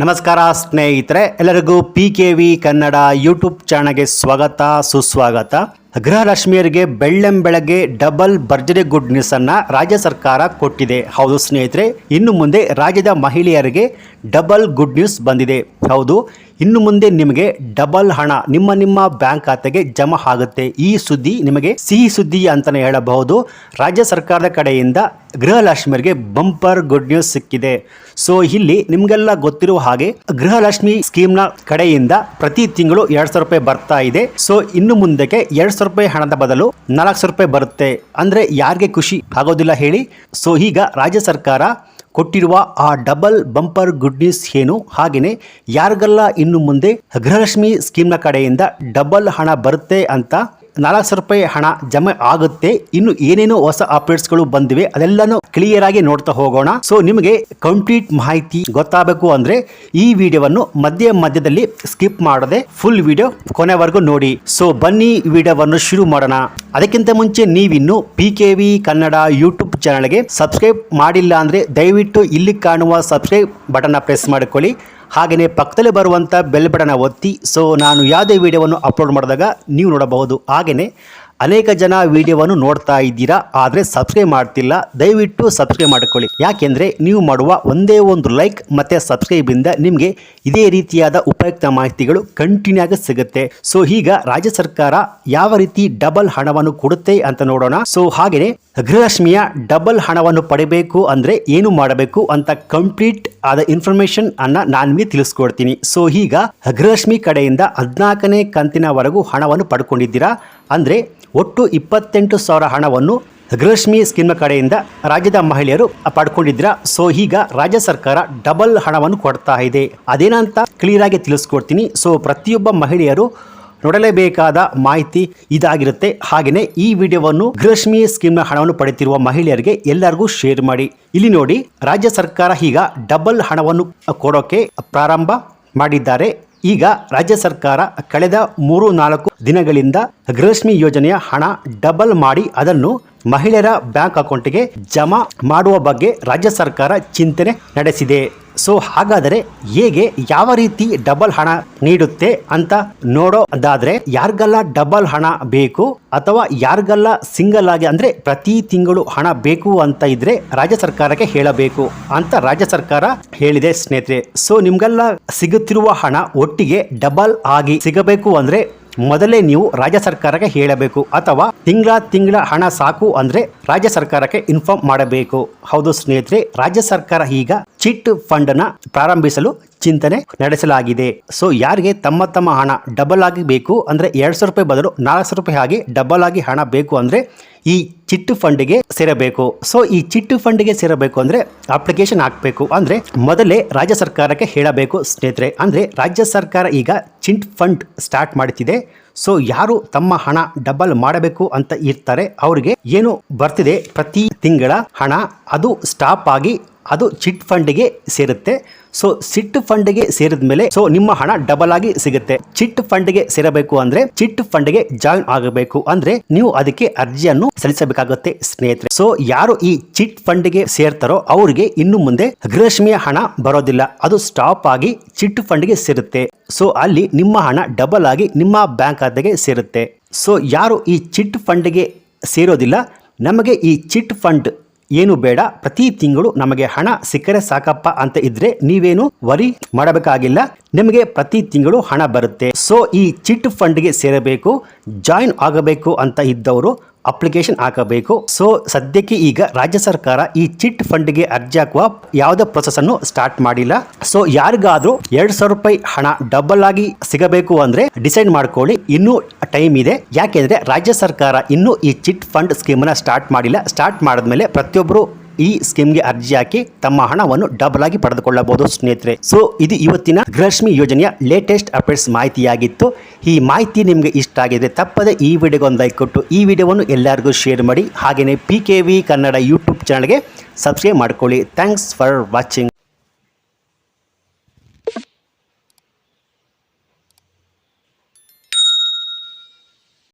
ನಮಸ್ಕಾರ ಸ್ನೇಹಿತರೆ, ಎಲ್ಲರಿಗೂ PKV ಕನ್ನಡ ಯೂಟ್ಯೂಬ್ ಚಾನಲ್ಗೆ ಸ್ವಾಗತ ಸುಸ್ವಾಗತ. ಗೃಹಲಕ್ಷ್ಮಿಯರಿಗೆ ಬೆಳ್ಳಂಬೆಳಗ್ಗೆ ಡಬಲ್ ಭರ್ಜರಿ ಗುಡ್ ನ್ಯೂಸ್ ಅನ್ನ ರಾಜ್ಯ ಸರ್ಕಾರ ಕೊಟ್ಟಿದೆ. ಹೌದು ಸ್ನೇಹಿತರೆ, ಇನ್ನು ಮುಂದೆ ರಾಜ್ಯದ ಮಹಿಳೆಯರಿಗೆ ಡಬಲ್ ಗುಡ್ ನ್ಯೂಸ್ ಬಂದಿದೆ. ಹೌದು, ಇನ್ನು ಮುಂದೆ ನಿಮಗೆ ಡಬಲ್ ಹಣ ನಿಮ್ಮ ಬ್ಯಾಂಕ್ ಖಾತೆಗೆ ಜಮಾ ಆಗುತ್ತೆ. ಈ ಸುದ್ದಿ ನಿಮಗೆ ಸಿಹಿ ಸುದ್ದಿ ಅಂತಾನೆ ಹೇಳಬಹುದು. ರಾಜ್ಯ ಸರ್ಕಾರದ ಕಡೆಯಿಂದ ಗೃಹಲಕ್ಷ್ಮಿಯರಿಗೆ ಬಂಪರ್ ಗುಡ್ ನ್ಯೂಸ್ ಸಿಕ್ಕಿದೆ. ಸೊ ಇಲ್ಲಿ ನಿಮ್ಗೆಲ್ಲ ಗೊತ್ತಿರುವ ಹಾಗೆ ಗೃಹಲಕ್ಷ್ಮಿ ಸ್ಕೀಮ್ ನ ಕಡೆಯಿಂದ ಪ್ರತಿ ತಿಂಗಳು 2,000 ರೂಪಾಯಿ ಬರ್ತಾ ಇದೆ. ಸೊ ಇನ್ನು ಮುಂದಕ್ಕೆ 2,000 ರೂಪಾಯಿ ಹಣದ ಬದಲು 400 ರೂಪಾಯಿ ಬರುತ್ತೆ. ಅಂದ್ರೆ ಯಾರಿಗೆ ಖುಷಿ ಆಗೋದಿಲ್ಲ ಹೇಳಿ. ಸೊ ಈಗ ರಾಜ್ಯ ಸರ್ಕಾರ ಕೊಟ್ಟಿರುವ ಆ ಡಬಲ್ ಬಂಪರ್ ಗುಡ್ ನ್ಯೂಸ್ ಏನು, ಹಾಗೆಯೇ ಯಾರಿಗೆಲ್ಲ ಇನ್ನು ಮುಂದೆ ಗೃಹಲಕ್ಷ್ಮಿ ಸ್ಕೀಮ್ನ ಕಡೆಯಿಂದ ಡಬಲ್ ಹಣ ಬರುತ್ತೆ ಅಂತ 400 ರೂಪಾಯಿ ಹಣ ಜಮೆ ಆಗುತ್ತೆ, ಇನ್ನು ಏನೇನು ಹೊಸ ಅಪ್ಡೇಟ್ಸ್ಗಳು ಬಂದಿವೆ ಅದೆಲ್ಲಾನು ಕ್ಲಿಯರ್ ಆಗಿ ನೋಡ್ತಾ ಹೋಗೋಣ. ಸೊ ನಿಮಗೆ ಕಂಪ್ಲೀಟ್ ಮಾಹಿತಿ ಗೊತ್ತಾಗಬೇಕು ಅಂದ್ರೆ ಈ ವಿಡಿಯೋವನ್ನು ಮಧ್ಯದಲ್ಲಿ ಸ್ಕಿಪ್ ಮಾಡದೆ ಫುಲ್ ವಿಡಿಯೋ ಕೊನೆವರೆಗೂ ನೋಡಿ. ಸೊ ಬನ್ನಿ ವಿಡಿಯೋವನ್ನು ಶುರು ಮಾಡೋಣ. ಅದಕ್ಕಿಂತ ಮುಂಚೆ ನೀವಿನ್ನು PKV ಕನ್ನಡ ಯೂಟ್ಯೂಬ್ ಚಾನಲ್ಗೆ ಸಬ್ಸ್ಕ್ರೈಬ್ ಮಾಡಿಲ್ಲ ಅಂದ್ರೆ ದಯವಿಟ್ಟು ಇಲ್ಲಿ ಕಾಣುವ ಸಬ್ಸ್ಕ್ರೈಬ್ ಬಟನ್ ಪ್ರೆಸ್ ಮಾಡಿಕೊಳ್ಳಿ. ಹಾಗೆಯೇ ಪಕ್ಕದಲ್ಲಿ ಬರುವಂಥ ಬೆಲ್ ಬಟನ್ ಒತ್ತಿ. ಸೊ ನಾನು ಯಾವುದೇ ವಿಡಿಯೋವನ್ನು ಅಪ್ಲೋಡ್ ಮಾಡಿದಾಗ ನೀವು ನೋಡಬಹುದು. ಹಾಗೆಯೇ ಅನೇಕ ಜನ ವಿಡಿಯೋವನ್ನು ನೋಡ್ತಾ ಇದ್ದೀರಾ, ಆದರೆ ಸಬ್ಸ್ಕ್ರೈಬ್ ಮಾಡ್ತಿಲ್ಲ. ದಯವಿಟ್ಟು ಸಬ್ಸ್ಕ್ರೈಬ್ ಮಾಡಿಕೊಳ್ಳಿ. ಯಾಕೆಂದರೆ ನೀವು ಮಾಡುವ ಒಂದೇ ಒಂದು ಲೈಕ್ ಮತ್ತು ಸಬ್ಸ್ಕ್ರೈಬಿಂದ ನಿಮಗೆ ಇದೇ ರೀತಿಯಾದ ಉಪಯುಕ್ತ ಮಾಹಿತಿಗಳು ಕಂಟಿನ್ಯೂ ಆಗಿ ಸಿಗುತ್ತೆ. ಸೊ ಈಗ ರಾಜ್ಯ ಸರ್ಕಾರ ಯಾವ ರೀತಿ ಡಬಲ್ ಹಣವನ್ನು ಕೊಡುತ್ತೆ ಅಂತ ನೋಡೋಣ. ಸೊ ಹಾಗೆಯೇ ಗೃಹಲಕ್ಷ್ಮಿಯ ಡಬಲ್ ಹಣವನ್ನು ಪಡಿಬೇಕು ಅಂದರೆ ಏನು ಮಾಡಬೇಕು ಅಂತ ಕಂಪ್ಲೀಟ್ ಆದ ಇನ್ಫಾರ್ಮೇಶನ್ ಅನ್ನ ನಾನು ನಿಮಗೆ ತಿಳಿಸ್ಕೊಡ್ತೀನಿ. ಸೊ ಈಗ ಗೃಹಲಕ್ಷ್ಮಿ ಕಡೆಯಿಂದ 14ನೇ ಕಂತಿನವರೆಗೂ ಹಣವನ್ನು ಪಡ್ಕೊಂಡಿದ್ದೀರಾ ಅಂದರೆ ಒಟ್ಟು 28,000 ಹಣವನ್ನು ಗೃಹಲಕ್ಷ್ಮಿ ಸ್ಕೀಮ್ ಕಡೆಯಿಂದ ರಾಜ್ಯದ ಮಹಿಳೆಯರು ಪಡ್ಕೊಂಡಿದ್ದೀರಾ. ಸೊ ಈಗ ರಾಜ್ಯ ಸರ್ಕಾರ ಡಬಲ್ ಹಣವನ್ನು ಕೊಡ್ತಾ ಇದೆ. ಅದೇನಂತ ಕ್ಲಿಯರ್ ಆಗಿ ತಿಳಿಸ್ಕೊಡ್ತೀನಿ. ಸೊ ಪ್ರತಿಯೊಬ್ಬ ಮಹಿಳೆಯರು ನೋಡಲೇಬೇಕಾದ ಮಾಹಿತಿ ಇದಾಗಿರುತ್ತೆ. ಹಾಗೆಯೇ ಈ ವಿಡಿಯೋವನ್ನು ಗೃಹಲಕ್ಷ್ಮಿ ಸ್ಕೀಮ್ನ ಹಣವನ್ನು ಪಡೆಯುತ್ತಿರುವ ಮಹಿಳೆಯರಿಗೆ ಎಲ್ಲರಿಗೂ ಶೇರ್ ಮಾಡಿ. ಇಲ್ಲಿ ನೋಡಿ, ರಾಜ್ಯ ಸರ್ಕಾರ ಈಗ ಡಬಲ್ ಹಣವನ್ನು ಕೊಡೋಕೆ ಪ್ರಾರಂಭ ಮಾಡಿದ್ದಾರೆ. ಈಗ ರಾಜ್ಯ ಸರ್ಕಾರ ಕಳೆದ 3-4 ದಿನಗಳಿಂದ ಗೃಹಲಕ್ಷ್ಮಿ ಯೋಜನೆಯ ಹಣ ಡಬಲ್ ಮಾಡಿ ಅದನ್ನು ಮಹಿಳೆಯರ ಬ್ಯಾಂಕ್ ಅಕೌಂಟ್ಗೆ ಜಮಾ ಮಾಡುವ ಬಗ್ಗೆ ರಾಜ್ಯ ಸರ್ಕಾರ ಚಿಂತನೆ ನಡೆಸಿದೆ. ಸೊ ಹಾಗಾದರೆ ಹೇಗೆ, ಯಾವ ರೀತಿ ಡಬಲ್ ಹಣ ನೀಡುತ್ತೆ ಅಂತ ನೋಡೋದಾದ್ರೆ, ಯಾರಿಗೆಲ್ಲ ಡಬಲ್ ಹಣ ಬೇಕು ಅಥವಾ ಯಾರಿಗೆಲ್ಲ ಸಿಂಗಲ್ ಆಗಿ ಅಂದ್ರೆ ಪ್ರತಿ ತಿಂಗಳು ಹಣ ಬೇಕು ಅಂತ ಇದ್ರೆ ರಾಜ್ಯ ಸರ್ಕಾರಕ್ಕೆ ಹೇಳಬೇಕು ಅಂತ ರಾಜ್ಯ ಸರ್ಕಾರ ಹೇಳಿದೆ ಸ್ನೇಹಿತರೆ. ಸೊ ನಿಮ್ಗೆಲ್ಲ ಸಿಗುತ್ತಿರುವ ಹಣ ಒಟ್ಟಿಗೆ ಡಬಲ್ ಆಗಿ ಸಿಗಬೇಕು ಅಂದ್ರೆ ಮೊದಲೇ ನೀವು ರಾಜ್ಯ ಸರ್ಕಾರಕ್ಕೆ ಹೇಳಬೇಕು, ಅಥವಾ ತಿಂಗಳ ಹಣ ಸಾಕು ಅಂದ್ರೆ ರಾಜ್ಯ ಸರ್ಕಾರಕ್ಕೆ ಇನ್ಫಾರ್ಮ್ ಮಾಡಬೇಕು. ಹೌದು ಸ್ನೇಹಿತರೆ, ರಾಜ್ಯ ಸರ್ಕಾರ ಈಗ ಚಿಟ್ ಫಂಡ್ ನ ಪ್ರಾರಂಭಿಸಲು ಚಿಂತನೆ ನಡೆಸಲಾಗಿದೆ. ಸೊ ಯಾರಿಗೆ ತಮ್ಮ ಹಣ ಡಬಲ್ ಆಗಿ ಬೇಕು ಅಂದ್ರೆ 200 ರೂಪಾಯಿ ಬದಲು 400 ರೂಪಾಯಿ ಆಗಿ ಡಬಲ್ ಆಗಿ ಹಣ ಬೇಕು ಅಂದ್ರೆ ಈ ಚಿಟ್ ಫಂಡ್ಗೆ ಸೇರಬೇಕು. ಸೊ ಈ ಚಿಟ್ ಫಂಡ್ಗೆ ಸೇರಬೇಕು ಅಂದ್ರೆ ಅಪ್ಲಿಕೇಶನ್ ಹಾಕಬೇಕು. ಅಂದ್ರೆ ಮೊದಲೇ ರಾಜ್ಯ ಸರ್ಕಾರಕ್ಕೆ ಹೇಳಬೇಕು ಸ್ನೇಹಿತರೆ. ಅಂದ್ರೆ ರಾಜ್ಯ ಸರ್ಕಾರ ಈಗ ಚಿಟ್ ಫಂಡ್ ಸ್ಟಾರ್ಟ್ ಮಾಡುತ್ತಿದೆ. ಸೊ ಯಾರು ತಮ್ಮ ಹಣ ಡಬಲ್ ಮಾಡಬೇಕು ಅಂತ ಇರ್ತಾರೆ ಅವರಿಗೆ ಏನು ಬರ್ತಿದೆ ಪ್ರತಿ ತಿಂಗಳ ಹಣ ಅದು ಸ್ಟಾಪ್ ಆಗಿ ಅದು ಚಿಟ್ ಫಂಡ್ಗೆ ಸೇರುತ್ತೆ. ಸೊ ಚಿಟ್ ಫಂಡ್ಗೆ ಸೇರಿದ ಮೇಲೆ ಸೊ ನಿಮ್ಮ ಹಣ ಡಬಲ್ ಆಗಿ ಸಿಗುತ್ತೆ. ಚಿಟ್ ಫಂಡ್ಗೆ ಸೇರಬೇಕು ಅಂದ್ರೆ ಚಿಟ್ ಫಂಡ್ಗೆ ಜಾಯಿನ್ ಆಗಬೇಕು ಅಂದ್ರೆ ನೀವು ಅದಕ್ಕೆ ಅರ್ಜಿಯನ್ನು ಸಲ್ಲಿಸಬೇಕಾಗುತ್ತೆ ಸ್ನೇಹಿತರೆ. ಸೊ ಯಾರು ಈ ಚಿಟ್ ಫಂಡ್ಗೆ ಸೇರ್ತಾರೋ ಅವರಿಗೆ ಇನ್ನು ಮುಂದೆ ಗೃಹಲಕ್ಷ್ಮಿಯ ಹಣ ಬರೋದಿಲ್ಲ, ಅದು ಸ್ಟಾಪ್ ಆಗಿ ಚಿಟ್ ಫಂಡ್ಗೆ ಸೇರುತ್ತೆ. ಸೊ ಅಲ್ಲಿ ನಿಮ್ಮ ಹಣ ಡಬಲ್ ಆಗಿ ನಿಮ್ಮ ಬ್ಯಾಂಕ್ ಖಾತೆಗೆ ಸೇರುತ್ತೆ. ಸೊ ಯಾರು ಈ ಚಿಟ್ ಫಂಡ್ಗೆ ಸೇರೋದಿಲ್ಲ, ನಮಗೆ ಈ ಚಿಟ್ ಫಂಡ್ ಏನು ಬೇಡ, ಪ್ರತಿ ತಿಂಗಳು ನಮಗೆ ಹಣ ಸಿಕ್ಕರೆ ಸಾಕಪ್ಪ ಅಂತ ಇದ್ರೆ ನೀವೇನು ವರಿ ಮಾಡಬೇಕಾಗಿಲ್ಲ, ನಿಮಗೆ ಪ್ರತಿ ತಿಂಗಳು ಹಣ ಬರುತ್ತೆ. ಸೊ ಈ ಚಿಟ್ ಫಂಡ್ಗೆ ಸೇರಬೇಕು, ಜಾಯಿನ್ ಆಗಬೇಕು ಅಂತ ಇದ್ದವರು ಅಪ್ಲಿಕೇಶನ್ ಹಾಕಬೇಕು. ಸೊ ಸದ್ಯಕ್ಕೆ ಈಗ ರಾಜ್ಯ ಸರ್ಕಾರ ಈ ಚಿಟ್ ಫಂಡ್ಗೆ ಅರ್ಜಿ ಹಾಕುವ ಯಾವುದೇ ಪ್ರೊಸೆಸ್ ಅನ್ನು ಸ್ಟಾರ್ಟ್ ಮಾಡಿಲ್ಲ. ಸೊ ಯಾರಿಗಾದ್ರೂ 2,000 ರೂಪಾಯಿ ಹಣ ಡಬಲ್ ಆಗಿ ಸಿಗಬೇಕು ಅಂದ್ರೆ ಡಿಸೈಡ್ ಮಾಡ್ಕೊಳ್ಳಿ, ಇನ್ನೂ ಟೈಮ್ ಇದೆ. ಯಾಕೆಂದ್ರೆ ರಾಜ್ಯ ಸರ್ಕಾರ ಇನ್ನೂ ಈ ಚಿಟ್ ಫಂಡ್ ಸ್ಕೀಮ್ ನ ಸ್ಟಾರ್ಟ್ ಮಾಡಿಲ್ಲ. ಸ್ಟಾರ್ಟ್ ಮಾಡಿದ್ಮೇಲೆ ಪ್ರತಿಯೊಬ್ಬರು ಈ ಸ್ಕೀಮ್ಗೆ ಅರ್ಜಿ ಹಾಕಿ ತಮ್ಮ ಹಣವನ್ನು ಡಬಲ್ ಆಗಿ ಪಡೆದುಕೊಳ್ಳಬಹುದು ಸ್ನೇಹಿತರೆ. ಸೊ ಇದು ಇವತ್ತಿನ ಗೃಹಲಕ್ಷ್ಮಿ ಯೋಜನೆಯ ಲೇಟೆಸ್ಟ್ ಅಪ್ಡೇಟ್ಸ್ ಮಾಹಿತಿಯಾಗಿತ್ತು. ಈ ಮಾಹಿತಿ ನಿಮಗೆ ಇಷ್ಟ ಆಗಿದೆ ತಪ್ಪದೆ ಈ ವಿಡಿಯೋಗೆ ಒಂದು ಲೈಕ್ ಕೊಟ್ಟು ಈ ವಿಡಿಯೋವನ್ನು ಎಲ್ಲರಿಗೂ ಶೇರ್ ಮಾಡಿ. ಹಾಗೆಯೇ PKV ಕನ್ನಡ ಯೂಟ್ಯೂಬ್ ಚಾನಲ್ಗೆ ಸಬ್ಸ್ಕ್ರೈಬ್ ಮಾಡ್ಕೊಳ್ಳಿ. Thanks for watching.